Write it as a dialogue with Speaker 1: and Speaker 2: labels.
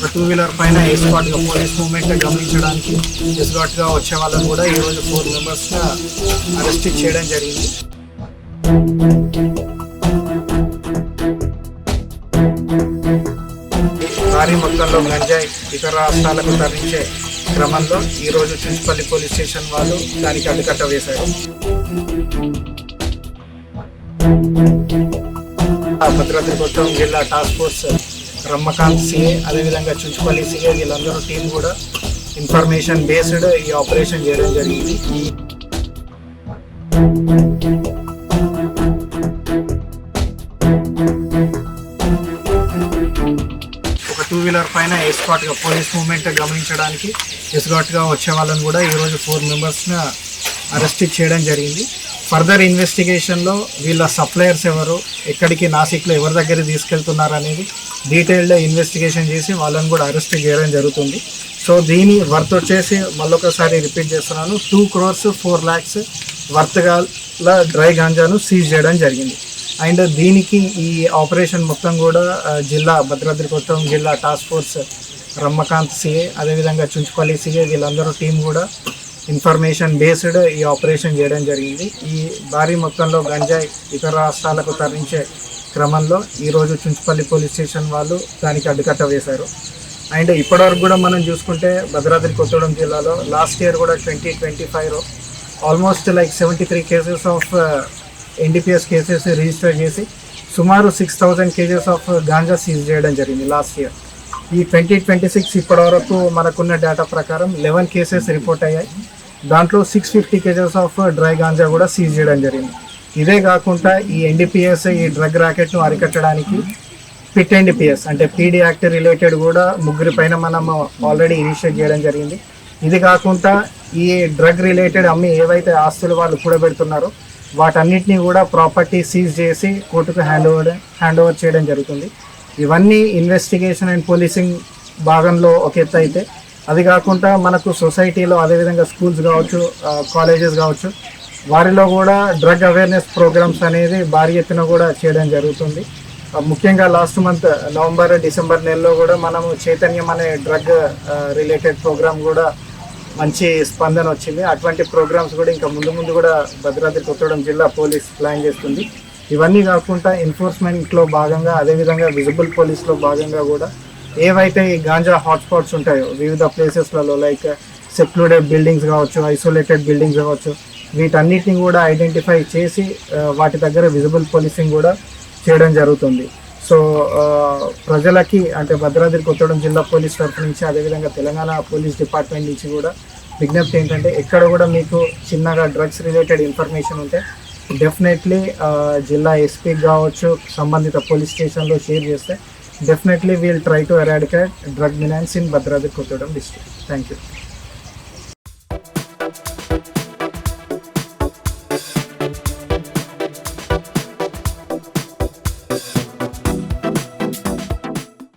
Speaker 1: ఒక 2-వీలర్ పైన ఎస్కాట్గా police movement గమనించడానికి ఎస్కాట్గా వచ్చే వాళ్ళని కూడా ఈరోజు 4 మెంబర్స్గా అరెస్ట్ చేయడం జరిగింది. భారీ మొత్తంలో గంజాయి ఇతర రాష్ట్రాలకు తరలించే క్రమంలో ఈరోజు చుంచుపల్లి పోలీస్ స్టేషన్ వాళ్ళు దానికి అడ్డుకట్ట వేశారు. భద్రాద్రి కొత్తగూడెం జిల్లా టాస్క్ ఫోర్స్ రమ్మకాంత్ సిఏ, అదేవిధంగా చుంచుపల్లి సిఏ వీళ్ళందరూ టీం కూడా ఇన్ఫర్మేషన్ బేస్డ్ ఈ ఆపరేషన్ చేయడం జరిగింది. ఒక 2-వీలర్ పైన ఎస్కాట్గా పోలీస్ మూవ్మెంట్ గమనించడానికి ఎస్కాట్గా వచ్చే వాళ్ళని కూడా ఈరోజు 4 మెంబర్స్ని అరెస్ట్ చేయడం జరిగింది. ఫర్దర్ ఇన్వెస్టిగేషన్లో వీళ్ళ సప్లయర్స్ ఎవరు, ఎక్కడికి నాసిక్లో ఎవరి దగ్గర తీసుకెళ్తున్నారు అనేది డీటెయిల్డ్ ఇన్వెస్టిగేషన్ చేసి వాళ్ళని కూడా అరెస్ట్ చేయడం జరుగుతుంది. సో దీని వర్త్ వచ్చేసి మళ్ళొకసారి రిపీట్ చేస్తున్నాను, 2 crores 4 lakhs వర్త్ గల డ్రై గాంజాను సీజ్ చేయడం జరిగింది. అండ్ దీనికి ఈ ఆపరేషన్ మొత్తం కూడా భద్రాద్రి కొత్తగూడెం జిల్లా టాస్క్ ఫోర్స్ రమ్మకాంత్ సిఏ, అదేవిధంగా చుంచుపల్లి సిఏ వీళ్ళందరూ టీం కూడా ఇన్ఫర్మేషన్ బేస్డ్ ఈ ఆపరేషన్ చేయడం జరిగింది. ఈ భారీ మొత్తంలో గంజాయి ఇతర రాష్ట్రాలకు తరలించే క్రమంలో ఈరోజు చుంచుపల్లి పోలీస్ స్టేషన్ వాళ్ళు దానికి అడ్డుకట్ట వేశారు. అండ్ ఇప్పటివరకు కూడా మనం చూసుకుంటే భద్రాద్రి కొత్తగూడెం జిల్లాలో లాస్ట్ ఇయర్ కూడా 2025లో almost 73 cases of NDPS cases register చేసి సుమారు 6,000 kgs ఆఫ్ గాంజా సీజ్ చేయడం జరిగింది లాస్ట్ ఇయర్. ఈ 2026 ఇప్పటివరకు మనకున్న డేటా ప్రకారం 11 కేసెస్ రిపోర్ట్ అయ్యాయి. దాంట్లో 650 kgs ఆఫ్ డ్రై గాంజా కూడా సీజ్ చేయడం జరిగింది. ఇదే కాకుండా ఈ NDPS ఈ డ్రగ్ ర్యాకెట్ను అరికట్టడానికి పిట్ NDPS అంటే PD యాక్ట్ రిలేటెడ్ కూడా 3 పైన మనం ఆల్రెడీ ఇనిషియేట్ చేయడం జరిగింది. ఇది కాకుండా ఈ డ్రగ్ రిలేటెడ్ అమ్మి ఏవైతే ఆస్తులు వాళ్ళు కూడబెడుతున్నారో వాటన్నిటినీ కూడా ప్రాపర్టీ సీజ్ చేసి కోర్టుకు హ్యాండ్ ఓవర్ చేయడం జరుగుతుంది. ఇవన్నీ ఇన్వెస్టిగేషన్ అండ్ పోలీసింగ్ భాగంలో ఒక ఎత్తు అయితే, అది కాకుండా మనకు సొసైటీలో అదేవిధంగా స్కూల్స్ కావచ్చు, కాలేజెస్ కావచ్చు, వారిలో కూడా డ్రగ్ అవేర్నెస్ ప్రోగ్రామ్స్ అనేది భారీ ఎత్తున కూడా చేయడం జరుగుతుంది. ముఖ్యంగా లాస్ట్ మంత్ నవంబర్ డిసెంబర్ నెలలో కూడా మనము చైతన్యం అనే డ్రగ్ రిలేటెడ్ ప్రోగ్రామ్ కూడా మంచి స్పందన వచ్చింది. అటువంటి ప్రోగ్రామ్స్ కూడా ఇంకా ముందు కూడా భద్రాద్రి కొత్తగూడెం జిల్లా పోలీస్ ప్లాన్ చేస్తుంది. ఇవన్నీ కాకుండా ఎన్ఫోర్స్మెంట్లో భాగంగా అదేవిధంగా విజిబుల్ పోలీస్లో భాగంగా కూడా ఏవైతే ఈ గాంజా హాట్స్పాట్స్ ఉంటాయో వివిధ ప్లేసెస్లలో లైక్ సెక్లూడెడ్ బిల్డింగ్స్ కావచ్చు, ఐసోలేటెడ్ బిల్డింగ్స్ కావచ్చు, వీటన్నిటిని కూడా ఐడెంటిఫై చేసి వాటి దగ్గర విజిబుల్ పోలీసింగ్ కూడా చేయడం జరుగుతుంది. సో ప్రజలకి అంటే భద్రాద్రి కొత్తగూడెం జిల్లా పోలీస్ తరఫు నుంచి అదేవిధంగా తెలంగాణ పోలీస్ డిపార్ట్మెంట్ నుంచి కూడా విజ్ఞప్తి ఏంటంటే, ఎక్కడ కూడా మీకు చిన్నగా డ్రగ్స్ రిలేటెడ్ ఇన్ఫర్మేషన్ ఉంటే డెఫినెట్లీ జిల్లా ఎస్పీ కావచ్చు, సంబంధిత పోలీస్ స్టేషన్లో షేర్ చేస్తే definitely we'll try to eradicate drug మినాన్స్ in Bhadradri Kothagudem district. Thank you.